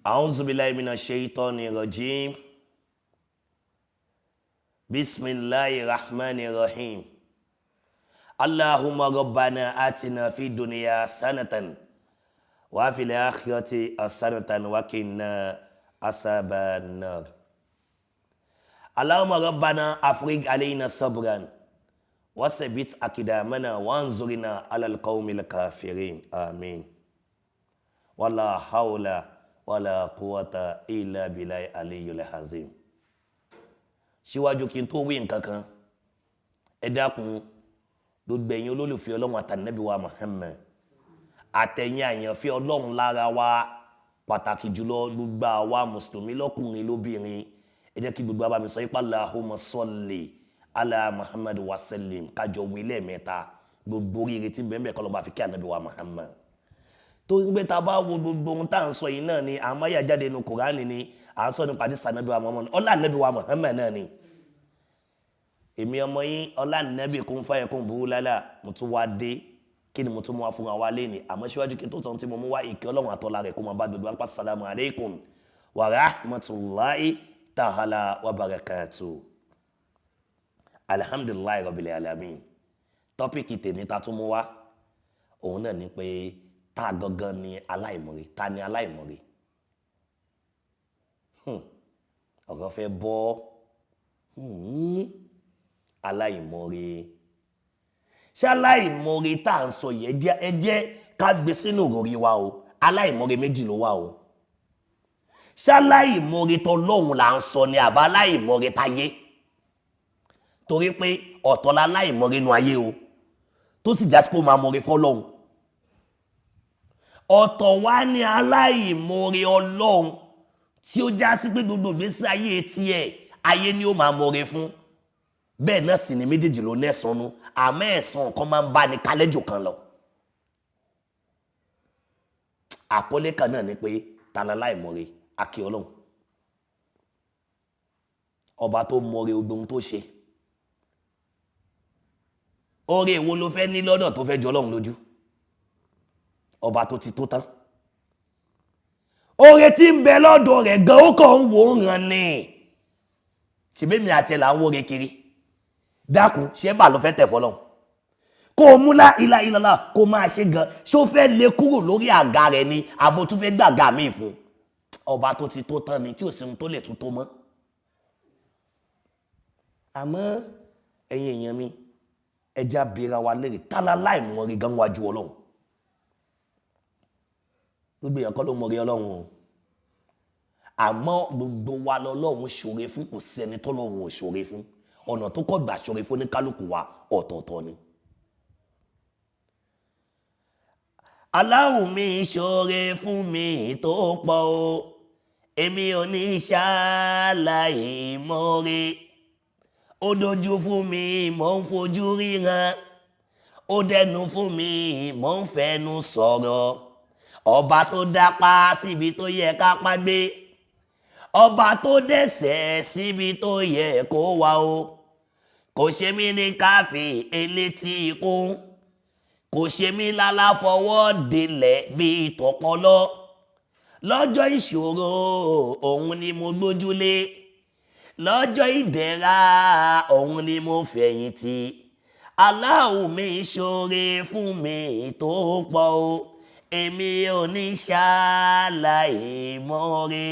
أعوذ بالله من الشيطان الرجيم بسم الله الرحمن الرحيم اللهم ربنا آتنا في الدنيا حسنة وفي الآخرة حسنة وقنا عذاب النار اللهم ربنا أفرغ علينا صبرا وثبت أقدامنا وانصرنا على القوم الكافرين آمين ولا حول ولا قوة إلا بالله العلي العظيم. Síwájú kí n tó wí nǹkan kan ẹ dákun gbogbo ẹ̀yin olólùfẹ́ Ọlọ́run àtànábì wa Muhammad àtẹ̀yin àyànfẹ́ Ọlọ́run lára wa pàtàkì jùlọ gbogbo àwa mùsùlùmí lọ́kùnrin lóbìnrin ẹ jẹ́ kí gbogbo abàmì sọ ipá Allahumma salli ala Muhammad wa sallim kájọ wí lẹ́ẹ̀mẹ́ta gbogbo oríire tí bẹ́ẹ̀ bẹ́ẹ̀ kọ́ lọ́ba fi kí ànábì wa Muhammad tó ń gbé ta bá wo gbogbo ohun tá à ń sọ yìí náà ni àmáyà jáde nínú Kùránì ni à ń sọ nípa àdìsá ànábì wa Muhammad ọlá ànábì wa Muhammad náà ni èmi ọmọ yín ọlá ànábì KUNFAYEKUN BULALA mo tún wá dé kí ni mo tún mú wá fún wa lé ní àmọ́ síwájú kí n tó tán tí mo mú wá ìkẹ́ Ọlọ́run àtọ́lá rẹ̀ kó máa bá gbogbo apá salamu alaykum wa rahmatulahi ta'ala wa barakatuh alhamdulilayi rabbil alamin tọ́pìkì tèmi ta tún mú wá òun náà ni pé ta gangan ni aláìmoore ta ni aláìmoore ọ̀rọ̀ fẹ́ bọ́ aláìmoore ṣé aláìmoore tá à ń sọ yìí ẹ jẹ́ ká gbé sínú òròrí wa o aláìmoore méjì ló wà o ṣé aláìmoore t'Ọlọ́run là ń sọ ni àbá aláìmoore táyé torí pé ọ̀tọ̀ la aláìmoore nu ayé o tó sì jásí pé ó máa moore f'Ọlọ́run ọ̀tọ̀ wá ní aláìmoore Ọlọ́run tí ó já sí pé gbogbo ìgbésí ayé tiẹ̀ ayé ni ó máa moore fún bẹ́ẹ̀ náà sì ni méjèèjì ló nẹ́sànú àmọ́ ẹ̀san kan máa ń bá ní kálẹ́jù kan lọ àkọlé kan náà ni pé ta la aláìmoore akí Ọlọ́run ọba tó moore ogun tó ṣe oore wo ló fẹ́ ní lọ́dọ̀ tó fẹ́ jọ Ọlọ́run lójú ọba tó ti tó tán oore tí ń bẹ lọ́dọ̀ rẹ̀ gan ó kàn ń wò ó ràn ní ṣebí mi àti ẹ̀ là ń wóore kiri dákun ṣé bà ló fẹ́ tẹ̀ fọ́lọ́run kó o mú lá ilá ilá kó máa ṣe gan ṣó fẹ́ lè kúrò lórí àga rẹ̀ ni àbò tún fẹ́ gbàgà míì fún ọba tó ti tó tán ni tí ò sí ohun tó lè tún tó mọ́ àmọ́ ẹ̀yin èèyàn mi ẹja bèèrè wa lérè tálá láìmoore gan wájú Ọlọ́run gbogbo èèyàn kọ́ ló moore Ọlọ́run o àmọ́ gbogbo wa lọ́lọ́run ṣoore fún kò sí ẹni tọ́lọ́run ò ṣoore fún ọ̀nà tó kọ́ gbà ṣoore fún ní kálukú wa ọ̀tọ̀ọ̀tọ̀ ni. Aláwọ̀ mi ṣoore fún mi tó pọ̀ o èmi ò ní ṣàlàyé moore ó dojú fún mi mò ń fojú ríran ó dẹnu fún mi mò ń fẹnu sọ̀rọ̀ ọba tó dápá síbi tó yẹ ká pa gbé ọba tó dẹ̀sẹ̀ síbi tó yẹ kó wà o kò ṣe mí ní káfí elétí ikún kò ṣe mí lálàfọwọ́ délẹ̀ bíi tọpọlọ lọ́jọ́ ìṣòro òun ni mo gbójúlé lọ́jọ́ ìdẹ̀ra òun ni mo fẹ̀yìntì Aláwọ̀ mi ṣoore fún mi tó pọ̀ o èmi ò ní ṣàlàyé moore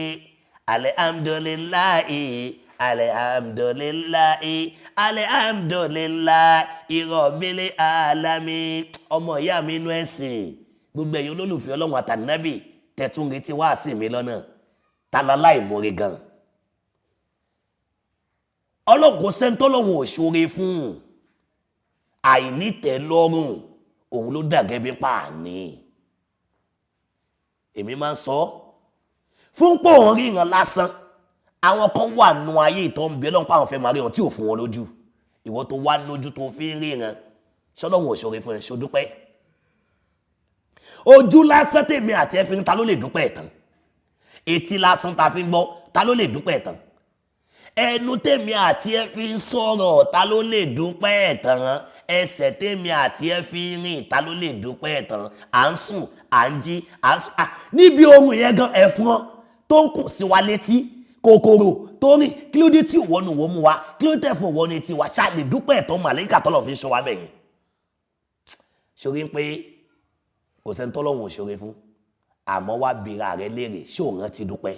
alhamdulillahi alhamdulillahi alhamdulillahi rabbil alamin ọmọ ìyá mi inú ẹ̀sìn gbogbo ẹ̀yin olólùfẹ́ Ọlọ́run àtànábì tẹ̀tún retí wá sí mi lọ́nà tálá láìmoore gan Ọlọ́run kò sẹ́ńtọ́ lọ́run ò ṣoore fún àìnítẹ̀lọ́rùn òun ló dàgẹ́ bí pàání èmi máa ń sọ fún pò ń ríran lásán àwọn kan wà nù ayé ìtọ́ ń bí Ọlọ́run pàwọn fẹ́ máa ríran tí ò fún wọn lójú ìwọ tó wá lójú tó fi ń ríran ṣọlọ́run ò ṣoore fún ẹ ṣó dúpẹ́ ojú lásán tèmi àti ẹ fi ń ta ló lè dúpẹ́ ẹ̀tàn etí lásán ta fi ń gbọ́ ta ló lè dúpẹ́ ẹ̀tàn ẹnu tèmi àti ẹ fi ń sọ̀rọ̀ ta ló lè dúpẹ́ ẹ̀tàn ẹsẹ̀ tèmi àti ẹ fi ń rìn ta ló lè dúpẹ́ ẹ̀tàn à ń sùn à ń jí à ń sùn níbi ohun yẹn gan ẹ̀fọn tó ń kùn sí wa létí kòkòrò tó rìn kí ló dé tí òwò nu wo mú wa kí ló tẹ̀ fún òwò ní tiwa ṣá lè dúpẹ́ ẹ̀tọ́ màlẹ́kà tọ́lọ̀ fi ṣọ́ wa bẹ̀yìn ṣorí pé kò sẹ́ni tọ́lọ́hun ò ṣoore fún àmọ́ wá bira rẹ léèrè ṣé òun rántí dúpẹ́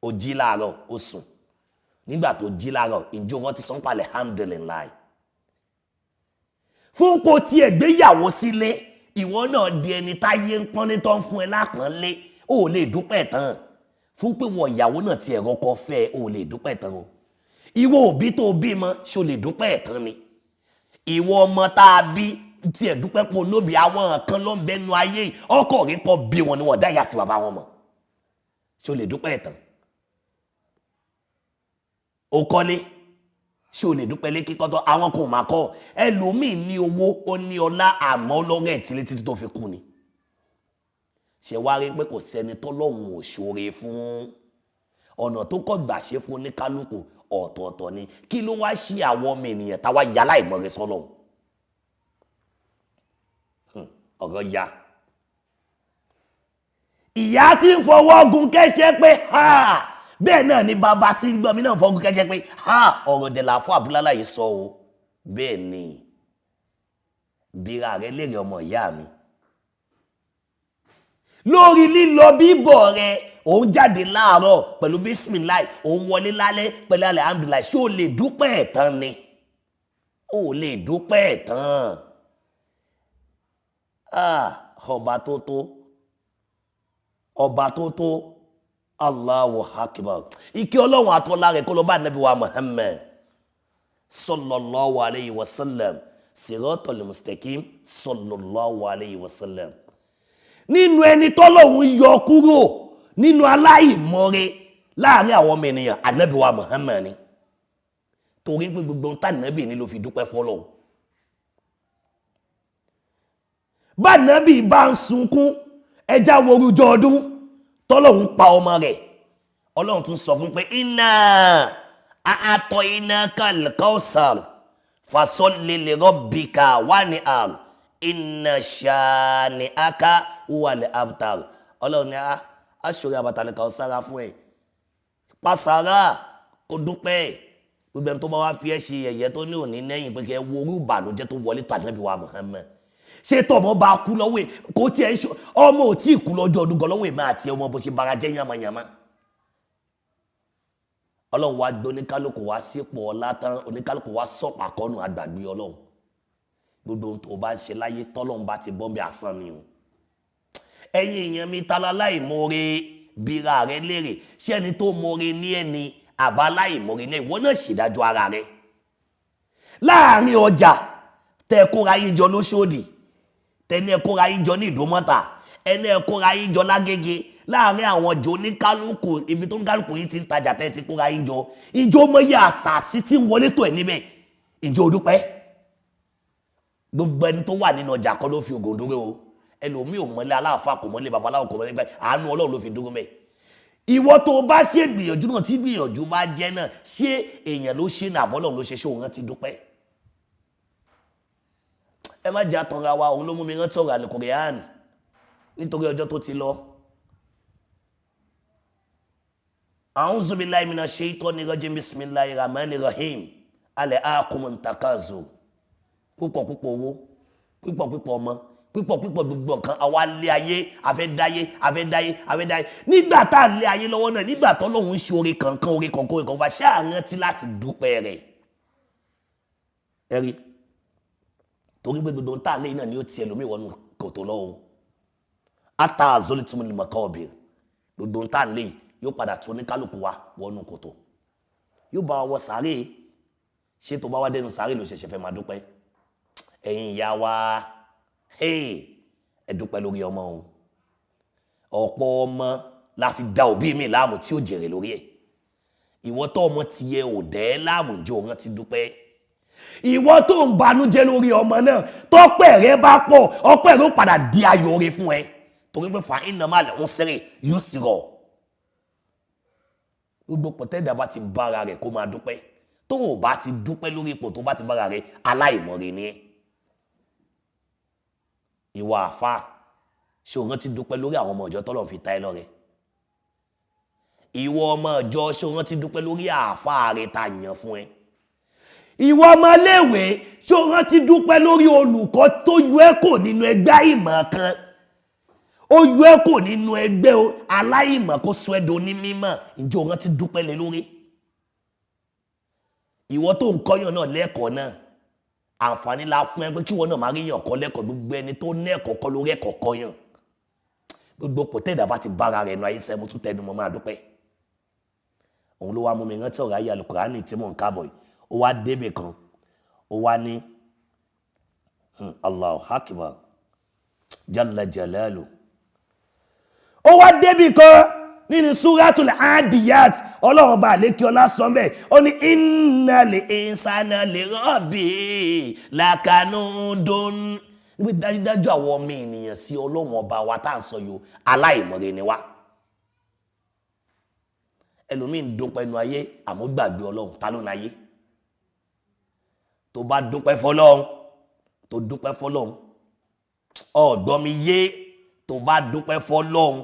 ó jí láàárọ̀ ó sùn nígbà tó jí láàárọ̀ ìjọ wọn ti sọ ń palẹ̀ alhamdulillah fún kò tiẹ̀ gbéyàwó sílé ìwọ náà di ẹni táyé ń pọ́n ní tó ń fún ẹ lápọ́nlé ó lè dúpẹ́ tán fún pé wọn ìyàwó náà tiẹ̀ rọ́kọ fẹ́ ó lè dúpẹ́ tán o ìwọ òbí tó bímọ ṣó lè dúpẹ́ tán ni ìwọ ọmọ tá a bí tiẹ̀ dúpẹ́ pọ̀ lóbi àwọn kan ló ń bẹnu ayé ọkọ rí pọ̀ bí wọn ni wọn dáyà tí bàbá wọn mọ̀ ṣó lè dúpẹ́ tán ó kọ́lé ṣé o lè dúpẹ́ lé kíkọ́ tó àwọn kò máa kọ́ ẹlòmíì ní owó ó ní ọlá àmọ́ lọ́rọ̀ ẹ̀ títí tó fi kú ni ṣe wá rí pé kò sẹ́ni tọ́lọ́hun ò ṣoore fún ọ̀nà tó kọ́ gbà ṣe fún oníkálukú ọ̀tọ̀ọ̀tọ̀ ni kí ló wá ṣí àwọn ọmọ ènìyàn táwa ya láìmọ̀re sọ́lọ́hun ọ̀rọ̀ ya ìyá tí ń fọwọ́ gun kẹ́sẹ́ pé ha bẹ́ẹ̀ náà ni bàbá tí ń gbọ́ mi náà fọ́gún kẹ́jẹ́ pé ọ̀rọ̀ dẹ̀là fún Abúlálà yìí sọ o bẹ́ẹ̀ ni bíra rẹ lérè ọmọ ìyá mi lórí lílọ bíbọ̀ rẹ òun jáde láàárọ̀ pẹ̀lú bísímìláì òun wọlé lálẹ́ pẹ̀lú alhamdulillah ṣé o lè dúpẹ́ ẹ̀tàn ni o lè dúpẹ́ ẹ̀tàn ọba tó tó Allahu akbar ike Ọlọ́run àtọ́lá rẹ̀ kó lọ bá Ànábì wa Muhammad sallallahu alayhi wa sallam siratal mustaqim sallallahu alayhi wa sallam nínú ẹni tọ́lọ́run yọ kúrò nínú aláìmọ́re láàrin àwọn ọmọ ènìyàn Ànábì wa Muhammad ni torí pé gbogbo ń tànábì ní ló fi dúpẹ́ fọ́lọ́run bá Ànábì bá ń sunkún ẹjá worújọ ọdún tọ́lọ́hun pa ọmọ rẹ̀ Ọlọ́run tún sọ fún pé inna a'tainaka al-kawthar fasolli li rabbika wanhar inna shani'aka huwal abtar Ọlọ́run ní aṣọ́rẹ́ àbàtàlẹ̀ kan sára fún ẹ̀ pàṣàrà kò dúpẹ́ gbogbo ẹni tó bá wá fi ẹ́ ṣe ẹ̀yẹ tó ní òní lẹ́yìn pé kẹ́ worú ìbànújẹ́ tó wọlé tà Ànábì wa Muhammad ṣé tọmọ bá kú lọ́wọ́ ẹ̀ kò tiẹ̀ ń ṣe ọmọ ò tí ì kú lọ́jọ́ ọdún gan lọ́wọ́ ẹ̀ máa tiẹ̀ ọmọ bó ṣe bara jẹ́ yamayama Ọlọ́run wá gbé oníkálukú wá sípò ọlá tán oníkálukú wá sọ̀pà kọ́nù àgbàgbé Ọlọ́run gbogbo ohun tó bá ń ṣe láyé tọ́lọ́run bá ti bọ́ bí asán ni o ẹ̀yin èèyàn mi ta láìmoore bíra rẹ léèrè ṣé ẹni tó moore ní ẹni àbá láìmoore ní ìwọ náà ṣèdájọ́ ara rẹ láàrin ọjà tẹ kóra yín jọ lóṣòdì tẹni ẹ kóra yín jọ ní Ìdúmọ̀tà ẹni ẹ kóra yín jọ lágége láàrin àwọn ọjọ́ oníkálukú ibi tó ń kálukú yín ti ń tajà tẹ́ ti kóra yín jọ ìjọ mọ́yà àṣàṣì tí ń wọlé tó ẹ̀ níbẹ̀ ìjọ òdúpẹ́ gbogbo ẹni tó wà nínú ọjà kan ló fi ògùn dúró o ẹlòmíì ò mọ́lé aláàfáà kò mọ́lé babaláwo kò mọ́lé gbẹ àánú Ọlọ́run ló fi dúró mẹ́ ìwọ tó bá ṣe gbìyànjú náà tí gbìyànjú bá jẹ́ náà ṣé èèyàn ló ṣe náà bọ́lọ́run ló ṣe ṣé òun rántí dúpẹ́ ẹ má jẹ́ àtọ̀ra wa òun ló mú mi rántí ọ̀rọ̀ àlùkùránì nítorí ọjọ́ tó ti lọ. A'udhu billahi minash shaitani rajim bismillahir rahmanir rahim alhaakumun takazur púpọ̀ owó púpọ̀ ọmọ púpọ̀ gbogbo nǹkan àwa lé ayé afẹ́dáyé nígbà tá a lé ayé lọ́wọ́ náà nígbà tó lóun ṣe oore kankan fa ṣáà rántí láti dúpẹ́ rẹ̀ ẹ̀rí torí pé gbogbo tá a lé náà ni ó ti ẹlòmíì wọnú kòtò lọ́wọ́ ata azolitumul makabir gbogbo tá a lé yóò padà tún oníkálukú wa wọnú kòtò yóò bá wọ sàárè ṣé tó bá wá dẹnu sàárè ló ṣẹ̀ṣẹ̀ fẹ́ máa dúpẹ́ ẹ̀yin ìyá wa ẹ dúpẹ́ lórí ọmọ o ọ̀pọ̀ ọmọ la fi da òbí mi láàmú tí ó jèrè lórí ẹ̀ ìwọ tó ọmọ tiẹ̀ ò dẹ́ láàmú jọ wọn ti dúpẹ́ ìwọ tó ń banújẹ́ lórí ọmọ náà tọ́pẹ́ rẹ bá pọ̀ ọpẹ́ rẹ ó padà di ayọ̀ rẹ fún ẹ torí pé fa iná máa lẹ̀ ń sẹ́rẹ̀ yóò sì rọ̀ gbogbo pọ̀tẹ́dà bá ti bára rẹ̀ kó máa dúpẹ́ tó o bá ti dúpẹ́ lórí ipò tó bá ti bára rẹ̀ aláìmọ̀re ni ẹ́ ìwà àfa ṣé o rántí dúpẹ́ lórí àwọn ọmọ ìjọ tọ́lọ̀ fi ta ẹ lọ́rẹ ìwọ ọmọ ọjọ́ ṣó rántí dúpẹ́ lórí àáfàá rẹ̀ tá yàn fún ẹ ìwọ ọmọ léèwé ṣó rántí dúpẹ́ lórí olùkọ́ tó yọ ẹ́ kò nínú ẹgbẹ́ ìmọ̀ kan ó yọ ẹ́ kò nínú ẹgbẹ́ aláìmọ̀ kó sọ ẹ́ do ní mímọ̀ ǹjẹ́ o rántí dúpẹ́ lé lórí ìwọ tó ń kọ́yàn náà lẹ́kọ̀ọ́ náà àǹfààní la fún ẹ pé kí wọ́n náà máa rí yàn kọ́ lẹ́kọ̀ọ́ gbogbo ẹni tó ní ẹ̀kọ́ kọ́ lórí ẹ̀kọ́ kọ́yàn gbogbo pòtẹ́ẹ̀dà bá ti bára rẹ̀ nu ayé sẹ́mu tún tẹnu mọ́ máa dúpẹ́ òun ló wá mú mi rántí ọ̀rọ̀ ayé Al-Qur'ani tí mò ń kábọ̀ yìí ó wá débè kan ó wá ní Allahu Akbar Jalla Jalalu ó wá débì kan nínú Suratul Adiyat ọlọ́run bá lékí ọlá sọ bẹ́ẹ̀ ó ní innal insana li rabbi lakanudun níbi dájúdájú àwọn ọmọ ènìyàn sí ọlọ́run ọba wa tá à ń sọ yìí aláìmọ̀re ni wá ẹlòmíì ń dúpẹ́ ẹnu ayé àmọ́ gbàgbé ọlọ́run ta ló ń ayé tó bá dúpẹ́ fọlọ́run tó dúpẹ́ fọlọ́run ọ̀dọ́ mi yé tó bá dúpẹ́ fọlọ́run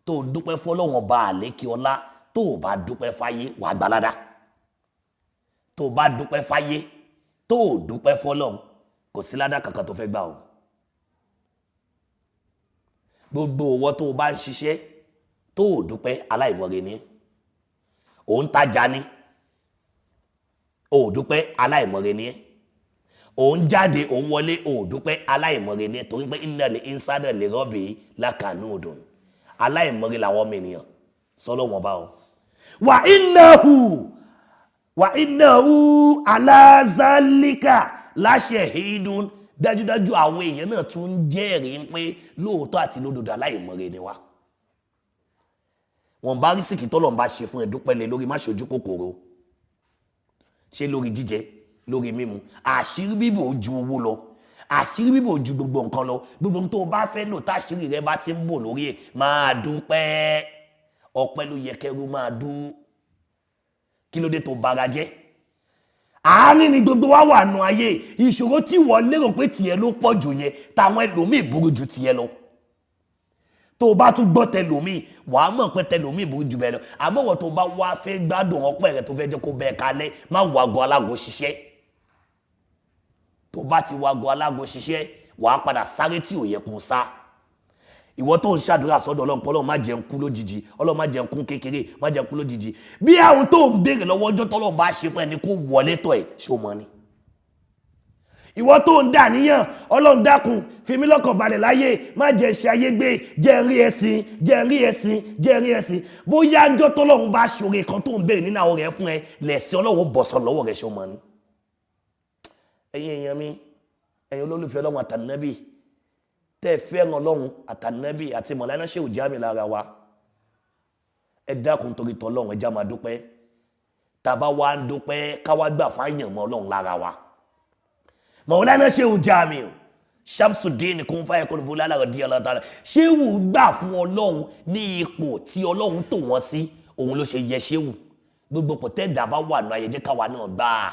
tó dúpẹ́ fọlọ́run ọba àlékí ọlá tó bá dúpẹ́ fáyé wà gbalada tó bá dúpẹ́ fáyé tó dúpẹ́ fọlọ́run kò sí ládà kankan tó fẹ́ gbà o gbogbo owó tó bá ń ṣiṣẹ́ tó dúpẹ́ aláìmọ̀re ni ò ń tajà ni ò dúpẹ́ aláìmọ̀re ni ò ń jáde ò ń wọlé ò dúpẹ́ aláìmọ̀re ni torí pé innal insana li rabbi lakanudun aláìmọ̀re làwọn ọmọ ènìyàn sọ́lọ́ wọn bá o wa innahu ala zalika la shahidun dájúdájú àwọn èèyàn náà tún ń jẹ́rìí pé lóòótọ́ àti lódodo aláìmọ̀re ni wá wọn bá rí síkì tọ́lọ̀ ń bá ṣe fún ẹ dúpẹ́ lé lórí má ṣojú kòkòrò ṣe lórí jíjẹ lórí mímu àṣírí bíbò ju owó lọ àṣírí bíbò ju gbogbo nǹkan lọ gbogbo tó o bá fẹ́ lò táṣírí rẹ bá ti ń bò lórí ẹ̀ máa dúpẹ́ ọpẹ́ ló yẹ kẹrù máa dú kí ló dé tó bara jẹ́ àárín ni gbogbo wa wà nù ayé ìṣòro tí wọ́n lérò pé tiẹ̀ ló pọ̀ jù yẹn táwọn ẹlòmíì burú ju tiẹ̀ lọ tó o bá tún gbọ́ tẹlòmíì wàá mọ̀ pé tẹlòmíì burú jù bẹ́ẹ̀ lọ àmọ́ wọ́n tó bá wá fẹ́ gbádùn ọpẹ́ rẹ tó fẹ́ jẹ́ kó bẹ́ẹ̀ kalẹ̀ má wo aago alágo ṣiṣẹ́ tó bá ti wo aago alágo ṣiṣẹ́ wàá padà sáré tí ò yẹ kó sá ìwọ tó ń ṣàdúrà sọ́dọ̀ Ọlọ́run Ọlọ́run má jẹ́ n kú lójijì Ọlọ́run má jẹ́ n kú kékeré má jẹ́ n kú lójijì bí àwọn tó ń béèrè lọ́wọ́ ọjọ́ tọ́lọ́run bá ṣe fún ẹni kó wọlé tọ̀ ẹ̀ ṣó mọ́ ni ìwọ tó ń dà níyàn Ọlọ́run dákun fi mí lọ́kàn balẹ̀ láyé má jẹ́ ṣe ayé gbé jẹ́ rí ẹ̀sìn jẹ́ rí ẹ̀sìn jẹ́ rí ẹ̀sìn bóyá ọjọ́ tọ́lọ́run bá ṣòro kan tó ń béèrè nínú àwọn rẹ̀ fún ẹ lẹ̀sìn Ọlọ́run bọ̀sọ̀ lọ́wọ́ rẹ̀ ṣó mọ́ ni ẹ̀yin èèyàn mi ẹ̀yin olólùfẹ́ Ọlọ́run àtànábì tẹ́ fẹ́ràn Ọlọ́run àtànábì àti mọ̀lánà ṣe òjáàmì lára wa ẹ dákun torí tọ́lọ́run ẹ já máa dúpẹ́ tàbá wa ń dúpẹ́ káwá gbà fáyàn mọ́ Ọlọ́run lára wa mọ̀lánà ṣe òjáàmì Shamsuddin KUNFAYEKUN BULALA radiyallahu ta'ala ṣéwù gbà fún Ọlọ́run ní ipò tí Ọlọ́run tò wọ́n sí òun ló ṣe yẹ ṣéwù gbogbo pọ̀tẹ́ẹ̀dà bá wà ní ayẹyẹ káwa náà gbà á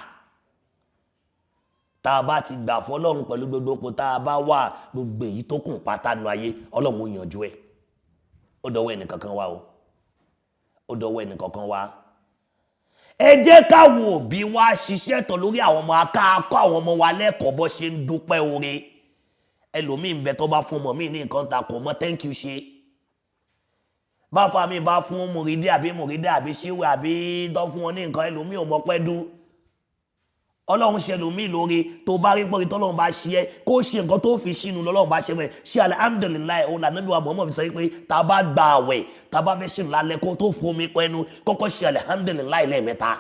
tá a bá ti gbà fọ́lọ́run pẹ̀lú gbogbo ipò tá a bá wà gbogbo èyí tó kùn pátá nu ayé Ọlọ́run ó yanjú ẹ̀ ó dọwọ́ ẹnì kankan wá o ó dọwọ́ ẹnì kankan wá ẹ jẹ́ káwọn òbí wa ṣiṣẹ́ tọ̀ lórí àwọn ọmọ akáàkọ́ àwọn ọmọ wa lẹ́kọ̀ọ́ bó ṣe ń dúpẹ́ oore ẹlòmíì ń bẹ tó bá fún ọmọ mi ní nǹkan ta kò mọ thank you ṣe bá fa mi bá fún mùrídé àbí ṣíwé àbí tó fún wọn ní nǹkan ẹlòmíì ò mọ pẹ́ dú Ọlọ́run ṣe lòmí lórí tó bá rí pọ́rí tọ́lọ́run bá ṣe ẹ́ kó ṣe nǹkan tó fi sínú lọ́lọ́run bá ṣe rẹ̀ ṣe alhamdulillah òun lànàbí wa Muhammad fi sọ pé tá bá gba àwẹ̀ tá bá fẹ́ ṣe lálẹ́ kó tó fún omi pẹ́nu kọ́kọ́ ṣe alhamdulillah lẹ́ẹ̀mẹ́ta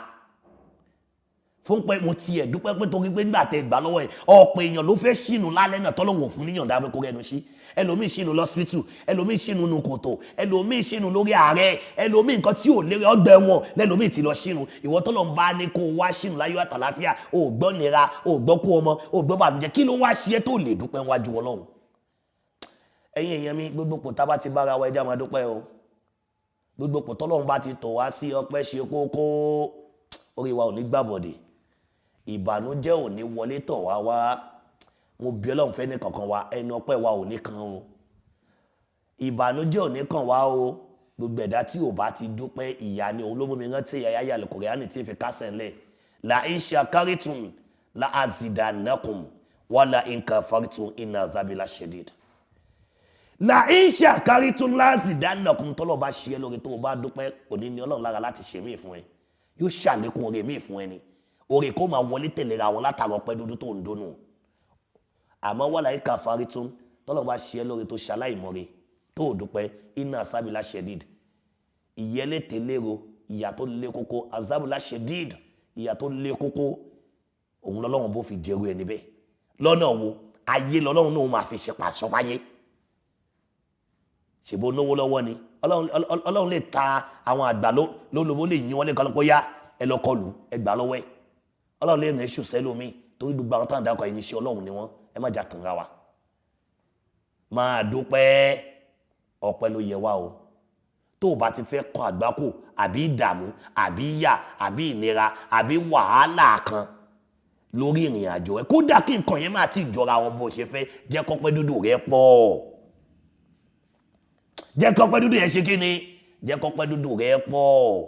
fún pé mo tiẹ̀ dúpẹ́ pé torí pé nígbà tẹ́ gbà lọ́wọ́ ẹ̀ ọ̀pọ̀ èèyàn ló fẹ́ ṣìnú lálẹ́ náà tọ́lọ́run ò fún níyàn dábẹ́ kó rẹnu sí ẹlòmíì ṣìnú lọ́sítù ẹlòmíì ṣìnú nu kòtò ẹlòmíì ṣìnú lórí ààrẹ ẹlòmíì nǹkan tí ò lérè ọgbẹ́ wọn lẹ́lòmíì ti lọ ṣìnú ìwọ tọ́lọ́ ń bá ní kó wá ṣìnú láyọ̀ àtàláfíà ò gbọ́ nira ò gbọ́ kú ọmọ ò gbọ́ bàbújẹ́ kí ló wá ṣe é tó lè dúpẹ́ wájú Ọlọ́run ẹ̀yin èèyàn mi gbogbo pò tá bá ti bára wa ẹja máa dúpẹ́ o gbogbo pò tọ́lọ́run bá ti tọ̀ wá sí ọpẹ́ ṣe kókó orí wa ò ní gbàbọ̀dì ìbànújẹ́ ò ní wọlé tọ̀ wá wá mo bí Ọlọ́run fẹ́ ní kankan wa ẹnu ọpẹ́ wa ò ní kan o ìbànújẹ́ ò ní kàn wá o gbogbo ẹ̀dá tí ò bá ti dúpẹ́ ìyà ni òun ló mú mi rántí ayáyà Al-Qur'ani tí fi kásẹ̀ ńlẹ̀ la in shakartum la azidannakum wa la in kafartum inna azabi lashadid. La in shakartum la azidannakum tọ́lọ̀ bá ṣe é lórí tó o bá dúpẹ́ òní ni Ọlọ́run lára láti ṣe mí fún ẹ yóò ṣàlékún oore mí fún ẹ ni oore kó máa wọlé tẹ̀léra wọn látara ọpẹ́ dúdú tó ń dónú àmọ́ wa la in kafartum tọ́lọ̀ bá ṣe é lórí tó ṣaláìmọ́re tó o dúpẹ́ inna azabi lashadid ìyẹlé tẹ̀lérò ìyà tó lé kókó azabi lashadid ìyà tó lé kókó òun lọ́lọ́run bó fi jẹ́rú ẹni bẹ́ẹ̀ lọ́nà wo ayé lọ́lọ́run náà máa fi ṣe pàṣọ fáyé ṣèbó lówó lọ́wọ́ ni ọlọ́run lè ta àwọn àgbà lólobó lè yín wọn lè kọ́lọ́pọ̀ yá ẹ lọ kọlù ẹ gbà lọ́wọ́ ẹ ọlọ́run lè rìn èṣù sẹ́lómi torí gbogbo àwọn táwọn dákọ̀ ẹ̀yìn iṣẹ́ ọlọ́run ni wọ́n ẹ má jà kàn ra wa máa dúpẹ́ ọpẹ́ ló yẹ wá o tó o bá ti fẹ́ kọ àgbákò àbí ìdààmú àbí ìyà àbí ìnira àbí wàhálà kan lórí ìrìn àjò ẹ kódà kí nǹkan yẹn máa ti jọra wọn bó ṣe fẹ́ jẹ́ kọ́pẹ́ dúdú rẹ pọ̀ jẹ́ kọ́pẹ́ dúdú yẹn ṣe kí ni jẹ́ kọ́pẹ́ dúdú rẹ pọ̀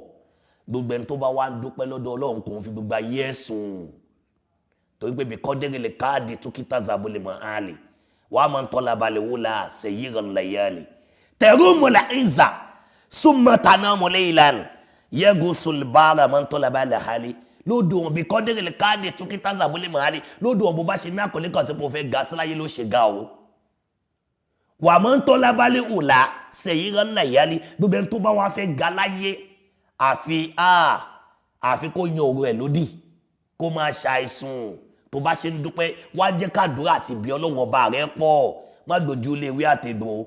gbogbo ẹni tó bá wá ń dúpẹ́ lọ́dọ̀ Ọlọ́run kò ń fi gbogbo ayé ẹ̀sùn torí pé bí kọ́dẹ́rẹ́lẹ̀ káàdì tó kíta zabole mọ́ àlè wàá máa ń tọ́lá balẹ̀ wò la ṣèyí rẹ̀ lẹ́yàlè tẹ̀rù mọ́lá ìzà súnmọ́ tàná mọ́lẹ́ ìlànà yẹ́gùn sùlbàrà máa ń tọ́lá balẹ̀ àlè lódò wọn bí kọ́dẹ́rẹ́lẹ̀ káàdì tó kíta zabole mọ́ àlè lódò wọn bó bá ṣe ní àkọlé kan sí pé o fẹ́ ga síláyé ló ṣe ga o wà máa ń tọ́lá balẹ̀ wò la ṣèyí rẹ̀ lẹ́yàlè gbogbo ẹni tó bá wà fẹ́ ga láyé àfi kó yan òru ẹ̀ lódì kó máa ṣàìsùn tó bá ṣe ń dúpẹ́ wá jẹ́ kádùúrà àti ìbí Ọlọ́run ọba rẹ pọ̀ má gbójú lé ewé àtẹ̀dò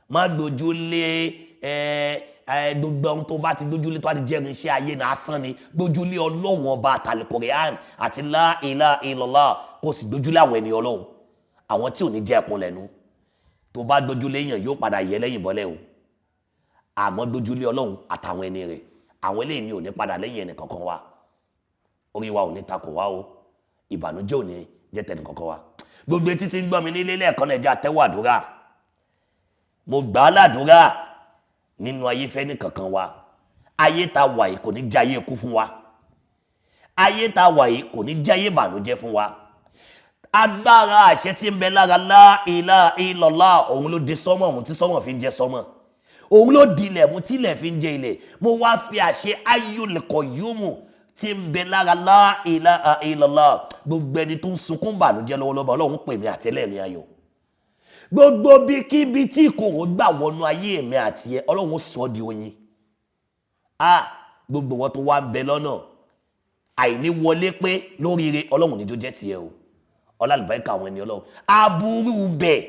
má gbójú lé gbogbo ohun tó bá ti gbójú lé tó bá ti jẹ́rìí iṣẹ́ ayé náà asán ni gbójú lé Ọlọ́run ọba àtàlẹ̀ Kùránì àti la ilaha illallah kó sì gbójú lé àwọn ènìyàn Ọlọ́run àwọn tí ò ní jẹ́ ẹkùn lẹ́nu tó bá gbójú lé èèyàn yóò padà yẹ lẹ́yìn bọ́lẹ̀ o àmọ́ gbójú lé Ọlọ́run àtàwọn ẹni rẹ̀ àwọn eléyìí ni ò ní padà lẹ́yìn ẹnì kankan wa orí wa ò ní takò wá o ìbànújẹ́ ò ní jẹ́ tẹnì kankan wa gbogbo etí tí ń gbọ́ mi nílé lẹ́ẹ̀kan náà ẹja tẹ́wọ́ àdúrà mo gbà á ládùúrà nínú ayé fẹ́ ní kankan wa ayé ta wà yìí kò ní jẹ́ ayé ikú fún wa ayé ta wà yìí kò ní jẹ́ ayé ìbànújẹ́ fún wa agbára àṣẹ tí ń bẹ lára la ilaha illallah òun ló di sọ́mọ̀ òun tí sọ́mọ̀ fi ń jẹ́ sọ́mọ̀ òun ló di ilẹ̀ mú tí ilẹ̀ fi ń jẹ́ ilẹ̀ mo wá fi àṣẹ Hayyul Qayyum tí ń bẹ lára la ilaha illallah gbogbo ẹni tó ń sunkún bànújẹ́ lọ́wọ́lọ́wọ́ Ọlọ́run pè mí àtẹ́lẹ̀rin ayọ̀ gbogbo bí kíbi tí ìkorò gbà wọnú ayé mi àti ẹ Ọlọ́run sọ di oyin gbogbo wọn tó wá ń bẹ lọ́nà àìní wọlé pé lóríire Ọlọ́run ní tó jẹ́ tiẹ̀ o ọlálùbáríkà àwọn ẹni Ọlọ́run aburú bẹ̀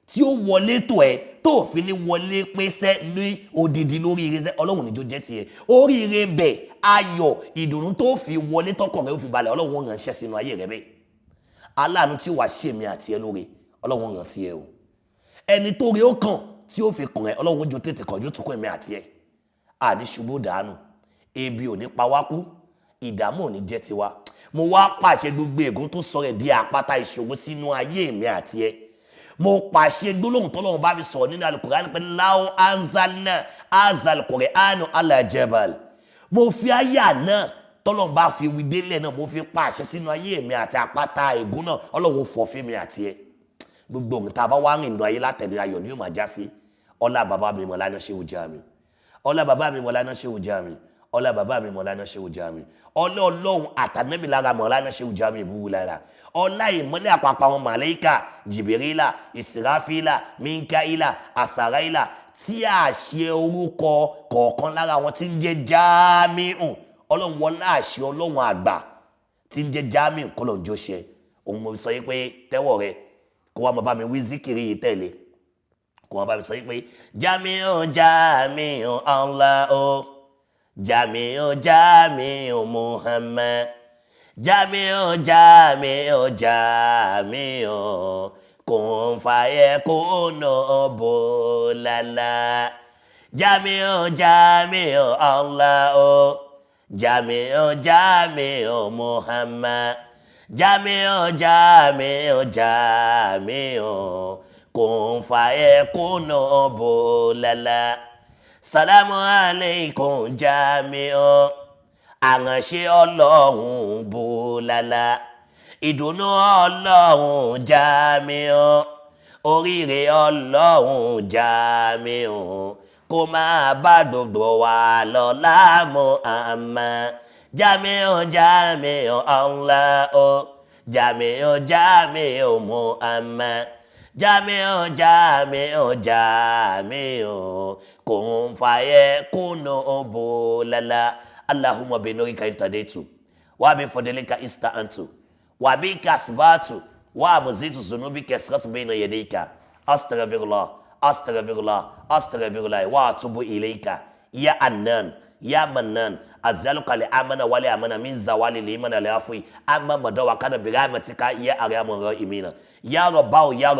tí ó wọlé tó ẹ tó fi ní wọlé pésẹ́ ní odidi lóríire sẹ́ Ọlọ́run ní tó jẹ́ tiẹ̀ oríire bẹ̀ ayọ̀ ìdùnnú tó fi wọlé tọkàn rẹ ó fi balẹ̀ Ọlọ́run ránṣẹ́ sínú ayé rẹ bẹ́ẹ̀ aláàánú tí wàá ṣèmi àti ẹ lóore Ọlọ́run rán sí ẹ o ẹni tó rí ó kàn tí ó fi kàn ẹ Ọlọ́run ojú tètè kàn yóò tún kàn ẹ̀mí àti ẹ àní ṣubú dànù ebi ò ní pa wá kú ìdààmú ò ní jẹ́ tiwa mo wá pàṣẹ gbogbo ègún tó sọ rẹ̀ di àpáta ìṣòro sínú ayé mi àti ẹ mo pàṣẹ gbólóhùn tọ́lọ́run bá fi sọ̀rọ̀ nínú Al-Qur'an pé láwọ anzalna azal Qur'anu ala jabal mo fi àyà náà tọ́lọ́run bá fi wí délẹ̀ náà mo fi pàṣẹ sínú ayé mi àti àpáta ègún náà Ọlọ́run fọ̀ fún mi àti ẹ gbogbo ohun tá a bá wá rìn lọ ayé látẹ̀lé ayọ̀ ni yóò máa já sí ọlá bàbá mi Mọ̀lánà Shehu Jami ọlá bàbá mi Mọ̀lánà Shehu Jami ọlá bàbá mi Mọ̀lánà Shehu Jami ọlá Ọlọ́run àtànẹ́bí lára Mọ̀lánà Shehu Jami BULALA ọlá ìmọ́lẹ̀ àpapọ̀ àwọn màláíkà Jìbìrìlà Ìsìráfílà Míkáílà Àsàráílà tí àṣẹ orúkọ kọ̀ọ̀kan lára wọn tí ń jẹ́ Jamiu Ọlọ́run wọlá àṣẹ Ọlọ́run àgbà tí ń jẹ́ Jamiu kọ́lọ̀njọ́ ṣe òun mo sọ yí pé tẹ́wọ̀ rẹ kó wá máa bá mi wí zikiri yìí tẹ̀lé kó wá bá mi sọ yí pé Jamiu Jamiu Allah Jamiu Jamiu Muhammad Jamiu Jamiu Jamiu KUNFAYEKUN BULALA Jamiu Jamiu Allah Jamiu Jamiu Muhammad Jamiu Jamiu Jamiu KUNFAYEKUN BULALA salamu aleikum jamiu àránṣẹ́ ọlọ́run bulala ìdùnnú ọlọ́run jamiu oríire ọlọ́run jamiu kó máa bá gbogbo wa lọ láàmú àmà jamiu jamiu Allah jamiu Muhammad jamiu kun fayekun bulala Allahumma binurika intadaitu wa bi fadlika ista'antu wa bika asbatu wa muzitu zunubi kasratu bayna yadayka astaghfirullah wa atubu ilayka ya annan ya mannan azaluka li amana wa li amana min zawali li imana li afwi amma madawa kana bi rahmatika ya arhamur rahimina ya rabbahu ya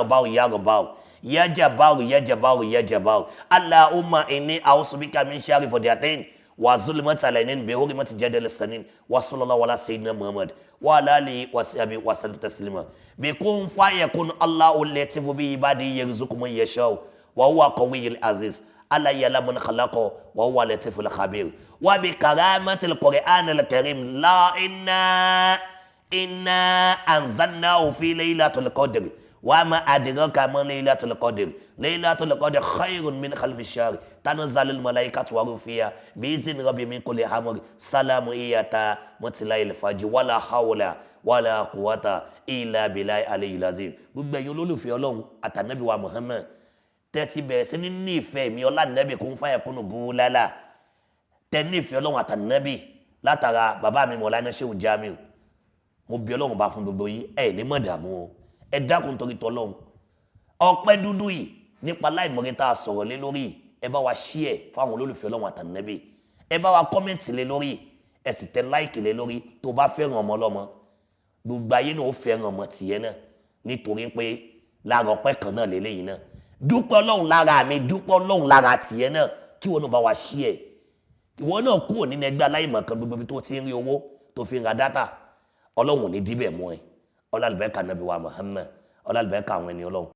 jabbaru Allahumma inni a'udhu bika min sharri fadiatin wa zulmat alainin bi hurmati jadal sanin wa sallallahu ala sayyidina Muhammad wa ala alihi wa sahbihi wa sallam taslima bi kun fayakun Allahu latifu bi ibadi yarzuqu man yasha wa huwa qawiyyul aziz alla ya'lamu man khalaqa wa huwa latiful khabir wa bi karamatil qur'anil karim la inna anzalnahu fi laylatul qadr wa ma adraka ma laylatul qadr khayrun min khalfi shahr tanazzalul malaikatu wa ruhu fiha bi izni rabbi min kulli amr salamu iyata mutlail fajr wala hawla wala quwwata illa billahi aliyyil azim. Gbogbo ẹ̀yin olólùfẹ́ Ọlọ́run àtànábì wa Muhammad tẹ́tí bẹ̀rẹ̀ sí ní nífẹ̀ẹ́ mi ọlá nàbì kun fayakun bulala tẹ́ nífẹ̀ẹ́ Ọlọ́run àtànábì látara bàbá mi Mọ̀lánà Shehu Jamiu mo bí Ọlọ́run bá fún gbogbo yín ẹ ní mọ̀ dààmú o ẹ dákun torí t'Ọlọ́run ọpẹ́ dúdú yìí nípa láìmọ̀rẹ́ tá a sọ̀rọ̀ lé lórí ẹ bá wa share fáwọn olólùfẹ́ Ọlọ́run àtànábì ẹ bá wa comment lé lórí ẹ sì tẹ like lé lórí tó bá fẹ́ràn ọmọ ọlọ́mọ gbogbo ayé náà ó fẹ́ràn ọmọ tìyẹ náà nítorí pé lára ọpẹ́ kan náà lélẹ́yìn náà dúpẹ́ Ọlọ́run lára mi dúpẹ́ Ọlọ́run lára tìyẹ náà kí wọn náà bá wa share ìwọ náà kúrò nínú ẹgbẹ́ aláìmọ̀kan gbogbo ibi tó ti ń rí owó tó fi ń ra dátà Ọlọ́run ò ní díbẹ̀ mọ́ ẹ ọlá àlùbáríkà nàbí wa Muhammad ọlá àlùbáríkà àwọn ẹni Ọlọ́run.